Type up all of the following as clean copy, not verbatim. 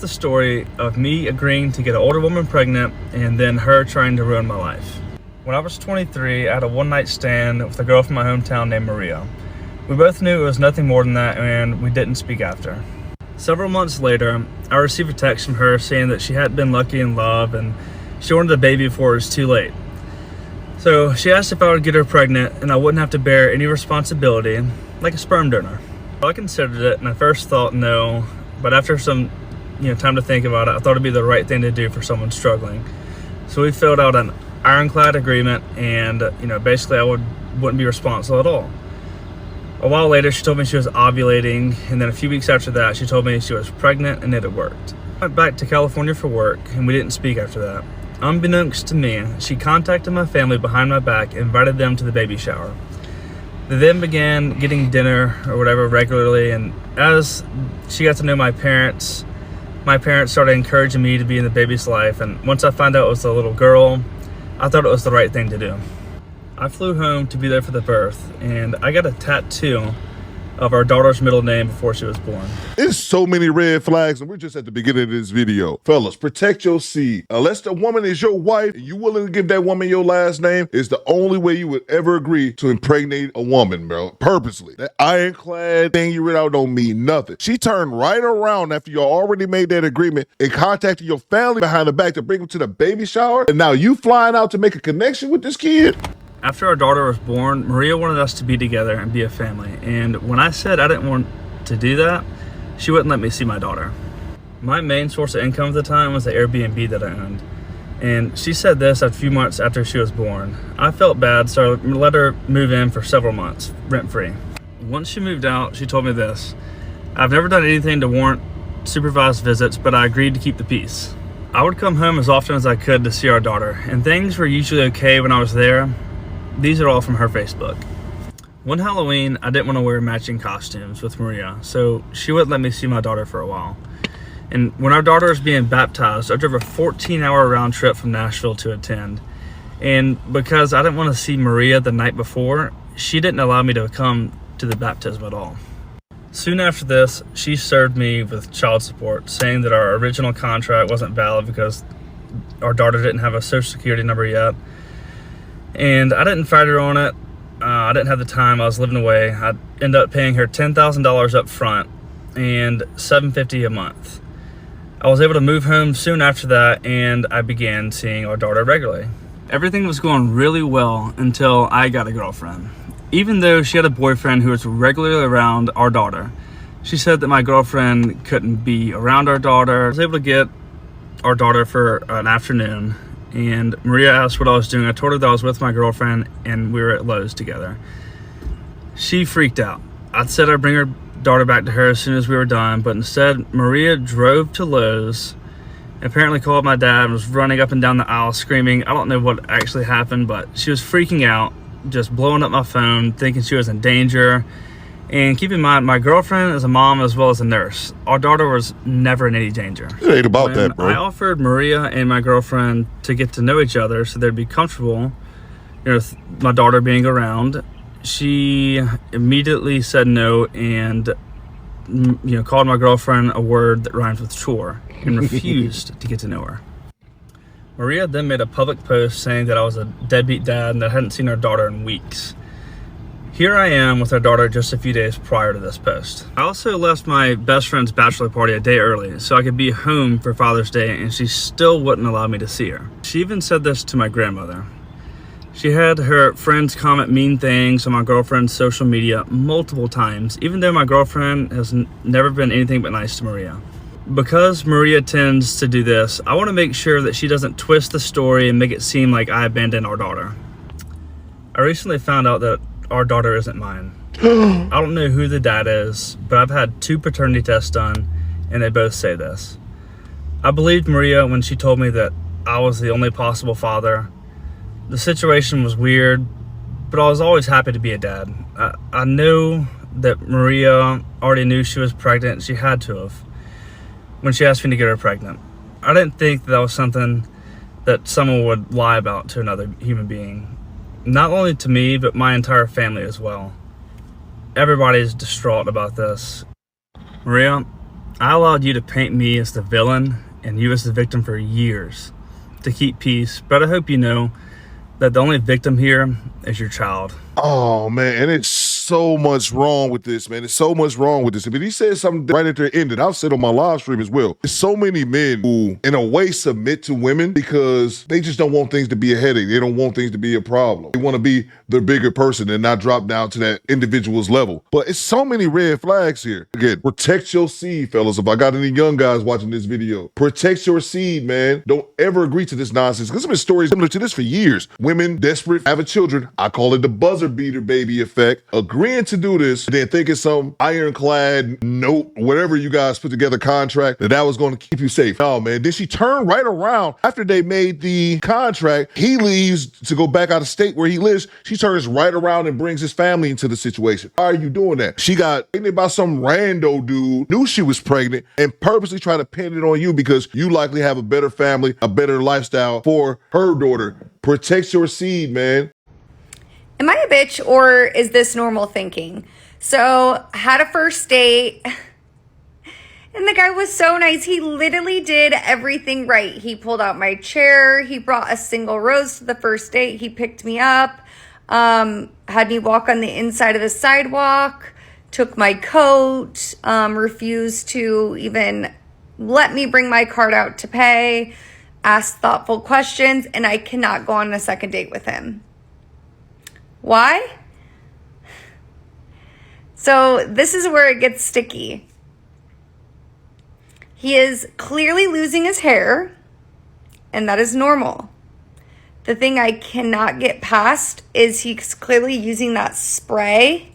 the story of me agreeing to get an older woman pregnant and then her trying to ruin my life. When I was 23, I had a one-night stand with a girl from my hometown named Maria. We both knew it was nothing more than that, and we didn't speak after. Several months later, I received a text from her saying that she hadn't been lucky in love and she wanted a baby before it was too late. So she asked if I would get her pregnant and I wouldn't have to bear any responsibility, like a sperm donor. I considered it and I first thought no, but after some time to think about it, I thought it'd be the right thing to do for someone struggling. So we filled out an ironclad agreement and basically I wouldn't be responsible at all. A while later, she told me she was ovulating, and then a few weeks after that, she told me she was pregnant and it had worked. I went back to California for work, and we didn't speak after that. Unbeknownst to me, she contacted my family behind my back and invited them to the baby shower. They then began getting dinner or whatever regularly, and as she got to know my parents started encouraging me to be in the baby's life, and once I found out it was a little girl, I thought it was the right thing to do. I flew home to be there for the birth, and I got a tattoo of our daughter's middle name before she was born. There's so many red flags, and we're just at the beginning of this video. Fellas, protect your seed. Unless the woman is your wife and you willing to give that woman your last name, is the only way you would ever agree to impregnate a woman, bro. Purposely. That ironclad thing you read out don't mean nothing. She turned right around after you already made that agreement and contacted your family behind the back to bring them to the baby shower, and now you flying out to make a connection with this kid? After our daughter was born, Maria wanted us to be together and be a family. And when I said I didn't want to do that, she wouldn't let me see my daughter. My main source of income at the time was the Airbnb that I owned. And she said this a few months after she was born. I felt bad, so I let her move in for several months, rent-free. Once she moved out, she told me this: "I've never done anything to warrant supervised visits, but I agreed to keep the peace." I would come home as often as I could to see our daughter, and things were usually okay when I was there. These are all from her Facebook. One Halloween, I didn't want to wear matching costumes with Maria, so she wouldn't let me see my daughter for a while. And when our daughter was being baptized, I drove a 14-hour round trip from Nashville to attend. And because I didn't want to see Maria the night before, she didn't allow me to come to the baptism at all. Soon after this, she served me with child support, saying that our original contract wasn't valid because our daughter didn't have a social security number yet. And I didn't fight her on it. I didn't have the time. I was living away. I ended up paying her $10,000 up front and $750 a month. I was able to move home soon after that, and I began seeing our daughter regularly. Everything was going really well until I got a girlfriend. Even though she had a boyfriend who was regularly around our daughter, she said that my girlfriend couldn't be around our daughter. I was able to get our daughter for an afternoon, and Maria asked what I was doing. I told her that I was with my girlfriend and we were at Lowe's together. She freaked out. I said I'd bring her daughter back to her as soon as we were done, but instead Maria drove to Lowe's, apparently called my dad, and was running up and down the aisle screaming. I don't know what actually happened, but she was freaking out, just blowing up my phone, thinking she was in danger. And keep in mind, my girlfriend is a mom as well as a nurse. Our daughter was never in any danger. It ain't about that, bro. I offered Maria and my girlfriend to get to know each other so they'd be comfortable, with my daughter being around. She immediately said no and, called my girlfriend a word that rhymes with chore and refused to get to know her. Maria then made a public post saying that I was a deadbeat dad and that I hadn't seen our daughter in weeks. Here I am with our daughter just a few days prior to this post. I also left my best friend's bachelor party a day early so I could be home for Father's Day, and she still wouldn't allow me to see her. She even said this to my grandmother. She had her friends comment mean things on my girlfriend's social media multiple times, even though my girlfriend has never been anything but nice to Maria. Because Maria tends to do this, I want to make sure that she doesn't twist the story and make it seem like I abandoned our daughter. I recently found out that our daughter isn't mine. I don't know who the dad is, but I've had 2 paternity tests done, and they both say this. I believed Maria when she told me that I was the only possible father. The situation was weird, but I was always happy to be a dad. I knew that Maria already knew she was pregnant. She had to have, when she asked me to get her pregnant. I didn't think that was something that someone would lie about to another human being. Not only to me, but my entire family as well. Everybody's distraught about this. Maria, I allowed you to paint me as the villain and you as the victim for years to keep peace, but I hope you know that the only victim here is your child. Oh man, and it's so much wrong with this, man. It's so much wrong with this. But he said something right at the end that I've said on my live stream as well. There's so many men who, in a way, submit to women because they just don't want things to be a headache. They don't want things to be a problem. They want to be the bigger person and not drop down to that individual's level. But it's so many red flags here. Again, protect your seed, fellas. If I got any young guys watching this video, protect your seed, man. Don't ever agree to this nonsense. Because there's been stories similar to this for years. Women desperate, having children. I call it the buzzer beater baby effect, agreeing to do this and then thinking some ironclad note, whatever you guys put together contract, that was going to keep you safe. Oh man, then she turned right around after they made the contract. He leaves to go back out of state where he lives. She turns right around and brings his family into the situation. Why are you doing that? She got pregnant by some rando dude, knew she was pregnant, and purposely tried to pin it on you because you likely have a better family, a better lifestyle for her daughter. Protect your seed, man. Am I a bitch or is this normal thinking? So, had a first date and the guy was so nice. He literally did everything right. He pulled out my chair. He brought a single rose to the first date. He picked me up, had me walk on the inside of the sidewalk, took my coat, refused to even let me bring my card out to pay, asked thoughtful questions, and I cannot go on a second date with him. Why? So this is where it gets sticky. He is clearly losing his hair, and that is normal. The thing I cannot get past is he's clearly using that spray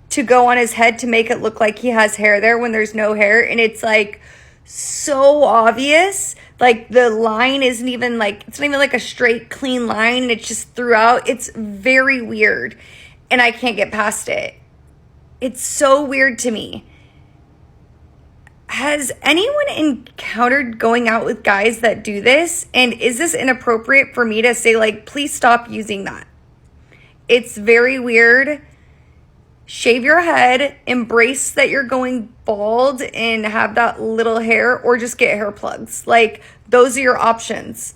to go on his head to make it look like he has hair there when there's no hair. And it's like so obvious. Like the line isn't even like, it's not even like a straight clean line, and it's just throughout. It's very weird and I can't get past it. It's so weird to me. Has anyone encountered going out with guys that do this? And is this inappropriate for me to say, like, please stop using that? It's very weird. Shave your head, embrace that you're going bald and have that little hair, or just get hair plugs. Like, those are your options.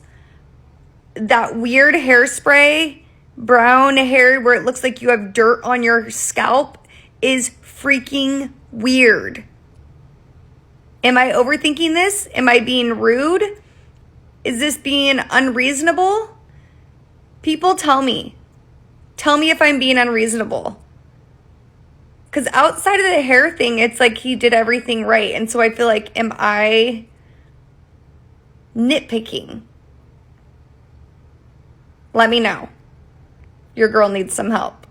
That weird hairspray, brown hair where it looks like you have dirt on your scalp is freaking weird. Am I overthinking this? Am I being rude? Is this being unreasonable? People tell me. Tell me if I'm being unreasonable. Because outside of the hair thing, it's like he did everything right. And so I feel like, am I nitpicking? Let me know. Your girl needs some help.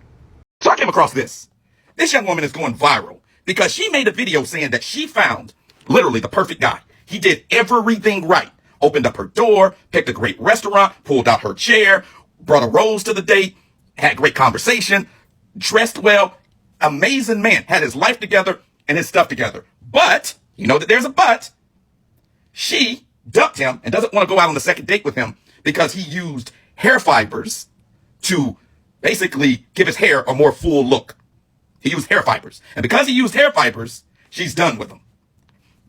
So I came across this. This young woman is going viral because she made a video saying that she found literally the perfect guy. He did everything right. Opened up her door, picked a great restaurant, pulled out her chair, brought a rose to the date, had great conversation, dressed well. Amazing man, had his life together and his stuff together. But, you know that there's a but. She ducked him and doesn't want to go out on the second date with him because he used hair fibers to basically give his hair a more full look. He used hair fibers. And because he used hair fibers, she's done with him.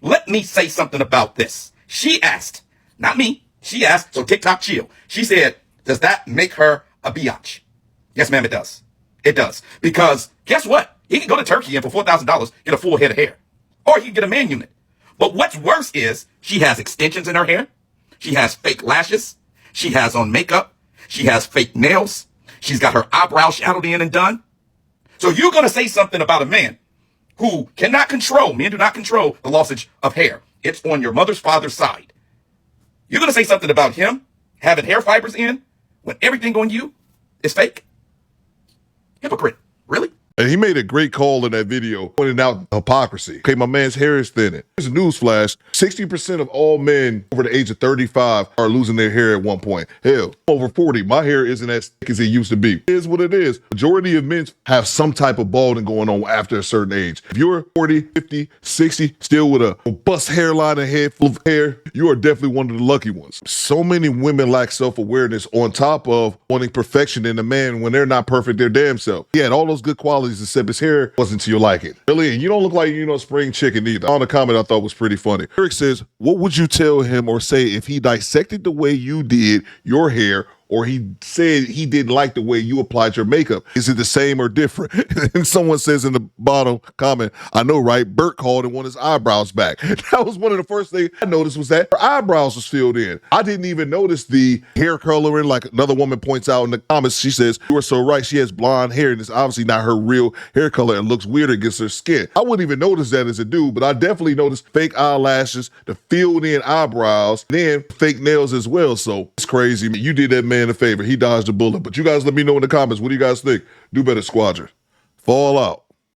Let me say something about this. She asked, not me, she asked, so TikTok chill. She said, does that make her a biatch? Yes, ma'am, it does. It does. Because guess what? He can go to Turkey and for $4,000 get a full head of hair. Or he can get a man unit. But what's worse is she has extensions in her hair. She has fake lashes. She has on makeup. She has fake nails. She's got her eyebrows shadowed in and done. So you're going to say something about a man who cannot control, men do not control the lossage of hair. It's on your mother's father's side. You're going to say something about him having hair fibers in when everything on you is fake? Hypocrite. Really? And he made a great call in that video, pointing out hypocrisy. Okay, my man's hair is thinning. Here's a news flash. 60% of all men over the age of 35 are losing their hair at one point. Hell, over 40, my hair isn't as thick as it used to be. It is what it is. Majority of men have some type of balding going on after a certain age. If you're 40, 50, 60, still with a robust hairline and head full of hair, you are definitely one of the lucky ones. So many women lack self-awareness on top of wanting perfection in a man when they're not perfect their damn self. He had all those good qualities personalities, except his hair wasn't to your liking. Really, and you don't look like, spring chicken either. On the comment I thought was pretty funny. Eric says, what would you tell him or say if he dissected the way you did your hair, or he said he didn't like the way you applied your makeup? Is it the same or different? And someone says in the bottom comment, I know, right? Bert called and wanted his eyebrows back. That was one of the first things I noticed, was that her eyebrows was filled in. I didn't even notice the hair coloring, like another woman points out in the comments. She says, you are so right. She has blonde hair and it's obviously not her real hair color and looks weird against her skin. I wouldn't even notice that as a dude, but I definitely noticed fake eyelashes, the filled in eyebrows, and then fake nails as well. So it's crazy. You did that man a favor. He dodged a bullet. But you guys let me know in the comments. What do you guys think? Do better, Squadron. Fall out.